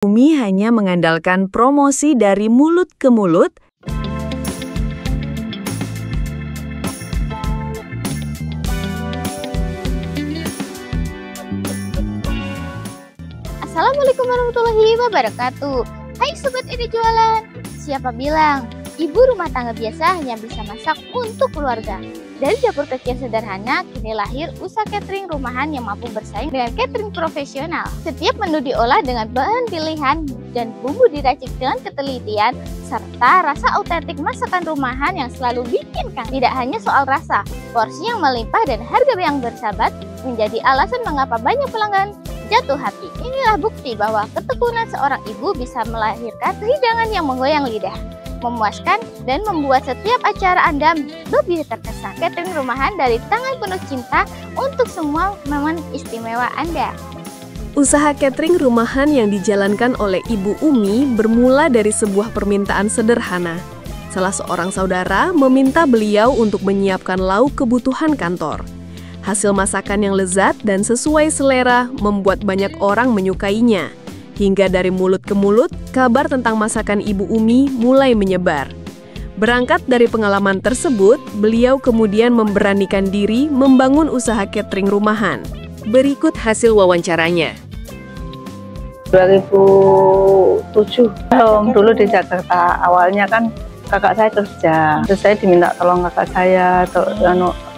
Umi hanya mengandalkan promosi dari mulut ke mulut. Assalamualaikum warahmatullahi wabarakatuh. Hai sobat ide jualan. Siapa bilang ibu rumah tangga biasa hanya bisa masak untuk keluarga? Dari dapur kecil sederhana, kini lahir usaha catering rumahan yang mampu bersaing dengan catering profesional. Setiap menu diolah dengan bahan pilihan dan bumbu diracik dengan ketelitian, serta rasa autentik masakan rumahan yang selalu bikin kangen. Tidak hanya soal rasa, porsi yang melimpah dan harga yang bersahabat menjadi alasan mengapa banyak pelanggan jatuh hati. Inilah bukti bahwa ketekunan seorang ibu bisa melahirkan hidangan yang menggoyang lidah, memuaskan, dan membuat setiap acara Anda lebih terkesan. Catering rumahan dari tangan penuh cinta untuk semua momen istimewa Anda. Usaha catering rumahan yang dijalankan oleh Ibu Umi bermula dari sebuah permintaan sederhana. Salah seorang saudara meminta beliau untuk menyiapkan lauk kebutuhan kantor. Hasil masakan yang lezat dan sesuai selera membuat banyak orang menyukainya. Hingga dari mulut ke mulut, kabar tentang masakan Ibu Umi mulai menyebar. Berangkat dari pengalaman tersebut, beliau kemudian memberanikan diri membangun usaha catering rumahan. Berikut hasil wawancaranya. 2007, dulu di Jakarta. Awalnya kan kakak saya kerja, terus saya diminta tolong kakak saya,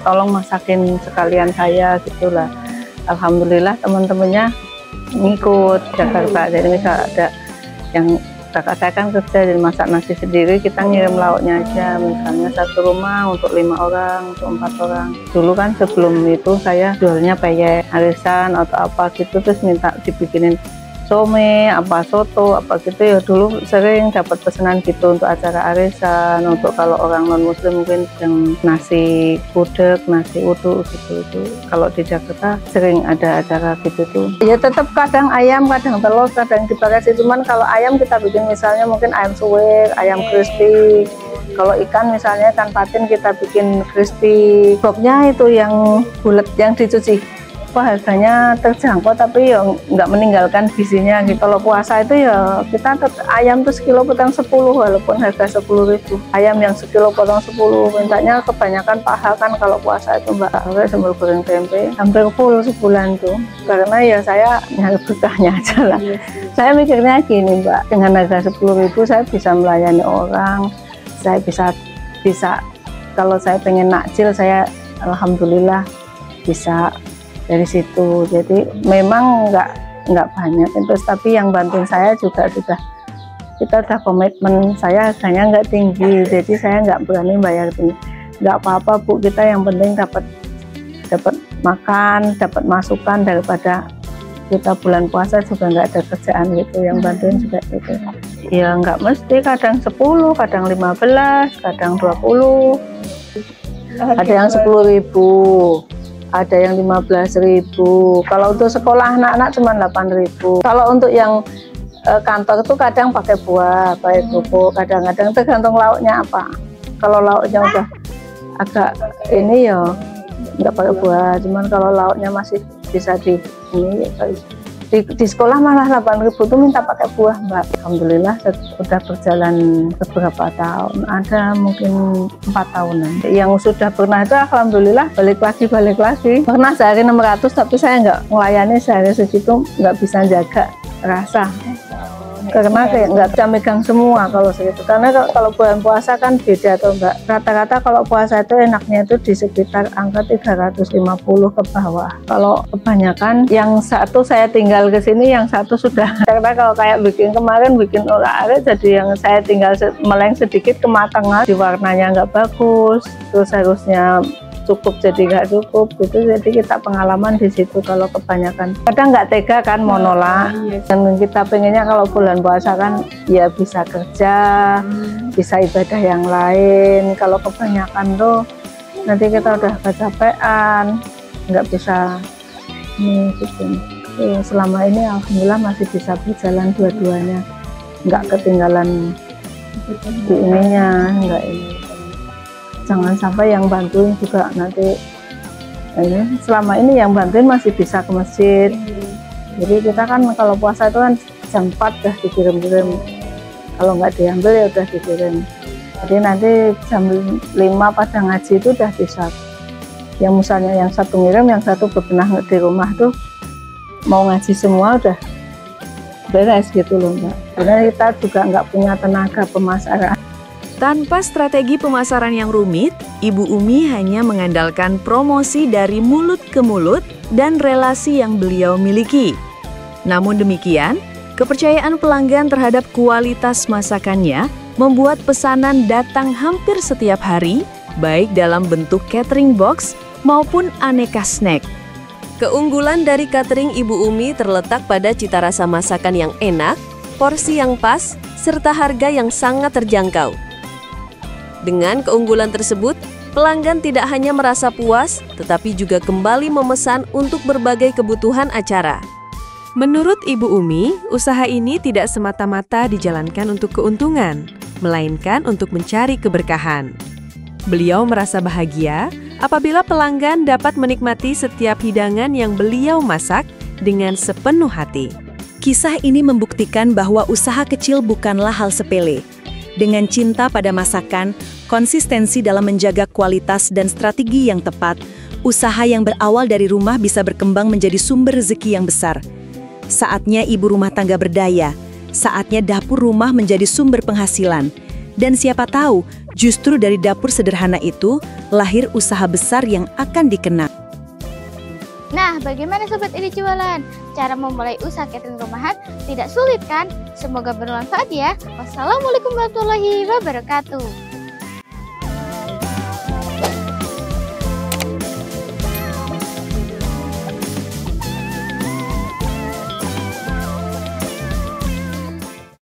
tolong masakin sekalian saya gitulah. Alhamdulillah teman-temannya ngikut Jakarta. Jadi misal ada yang kakak saya kan kerja dan masak nasi sendiri, kita ngirim lauknya aja, misalnya satu rumah untuk 5 orang, untuk 4 orang. Dulu kan sebelum itu saya jualnya peyek, arisan atau apa gitu, terus minta dibikinin some, apa soto, apa gitu ya. Dulu sering dapat pesanan gitu untuk acara arisan, untuk kalau orang non muslim mungkin yang nasi gudeg, nasi uduk gitu. Kalau di Jakarta sering ada acara gitu tuh. Ya tetap kadang ayam, kadang telur, kadang dibatasi. Cuman kalau ayam kita bikin misalnya mungkin ayam suwir, ayam crispy. Kalau ikan misalnya ikan patin kita bikin crispy. Bobnya itu yang bulat yang dicuci. Harganya terjangkau tapi ya nggak meninggalkan gizinya gitu. Kalau puasa itu ya kita ayam tuh sekilo potong 10 walaupun harga 10.000. Ayam yang sekilo potong 10, mintanya kebanyakan paha kan kalau puasa itu mbak. Sampai sambal goreng tempe hampir full sebulan tuh. Karena ya saya nyari berkahnya aja lah. Saya mikirnya gini mbak, dengan harga 10.000 saya bisa melayani orang, saya bisa kalau saya pengen nakjil saya alhamdulillah bisa dari situ. Jadi memang nggak banyak terus, tapi yang bantuin saya juga kita udah komitmen. Saya harganya nggak tinggi, jadi saya nggak berani bayar tinggi. Nggak apa-apa bu, kita yang penting dapat makan, dapat masukan, daripada kita bulan puasa juga nggak ada kerjaan gitu. Yang bantuin juga gitu ya, nggak mesti, kadang 10, kadang 15, kadang 20, ada yang 10.000, ada yang 15.000. Kalau untuk sekolah anak-anak cuma 8.000. Kalau untuk yang kantor itu kadang pakai buah, pakai kerupuk, kadang-kadang tergantung lauknya apa. Kalau lauknya udah agak ini ya nggak pakai buah, cuman kalau lauknya masih bisa di sekolah malah 8.000 tuh minta pakai buah mbak. Alhamdulillah sudah berjalan beberapa tahun, ada mungkin 4 tahunan. Yang sudah pernah itu alhamdulillah balik lagi. Pernah sehari 600 tapi saya nggak melayani sehari segitu, nggak bisa jaga rasa. Karena kayak nggak bisa megang semua kalau segitu. Karena kalau bulan puasa kan beda tuh mbak. Rata-rata kalau puasa itu enaknya itu di sekitar angka 350 ke bawah. Kalau kebanyakan yang satu saya tinggal ke sini, yang satu sudah. Karena kalau kayak kemarin bikin olah-olah, jadi yang saya tinggal meleng sedikit kematangan, di warnanya nggak bagus, terus harusnya cukup jadi nggak cukup gitu. Jadi kita pengalaman di situ. Kalau kebanyakan kadang nggak tega kan mau nolak, dan kita pengennya kalau bulan puasa kan ya bisa kerja, bisa ibadah yang lain. Kalau kebanyakan tuh nanti kita udah kecapean, nggak bisa gitu. Selama ini alhamdulillah masih bisa berjalan dua-duanya, nggak ketinggalan di ininya, nggak ini. Jangan sampai yang bantuin juga nanti selama ini yang bantuin masih bisa ke masjid. Jadi kita kan kalau puasa itu kan jam 4 udah dikirim-kirim. Kalau nggak diambil ya udah dikirim. Jadi nanti jam 5 pada ngaji itu udah bisa. Yang misalnya yang satu ngirim, yang satu bebenah di rumah tuh mau ngaji semua udah beres gitu loh Mbak. Karena kita juga nggak punya tenaga pemasaran. Tanpa strategi pemasaran yang rumit, Ibu Umi hanya mengandalkan promosi dari mulut ke mulut dan relasi yang beliau miliki. Namun demikian, kepercayaan pelanggan terhadap kualitas masakannya membuat pesanan datang hampir setiap hari, baik dalam bentuk catering box maupun aneka snack. Keunggulan dari catering Ibu Umi terletak pada cita rasa masakan yang enak, porsi yang pas, serta harga yang sangat terjangkau. Dengan keunggulan tersebut, pelanggan tidak hanya merasa puas, tetapi juga kembali memesan untuk berbagai kebutuhan acara. Menurut Ibu Umi, usaha ini tidak semata-mata dijalankan untuk keuntungan, melainkan untuk mencari keberkahan. Beliau merasa bahagia apabila pelanggan dapat menikmati setiap hidangan yang beliau masak dengan sepenuh hati. Kisah ini membuktikan bahwa usaha kecil bukanlah hal sepele. Dengan cinta pada masakan, konsistensi dalam menjaga kualitas dan strategi yang tepat, usaha yang berawal dari rumah bisa berkembang menjadi sumber rezeki yang besar. Saatnya ibu rumah tangga berdaya, saatnya dapur rumah menjadi sumber penghasilan. Dan siapa tahu, justru dari dapur sederhana itu, lahir usaha besar yang akan dikenang. Nah, bagaimana Sobat Ide Jualan? Cara memulai usaha catering rumahan tidak sulit kan? Semoga bermanfaat ya. Wassalamualaikum warahmatullahi wabarakatuh.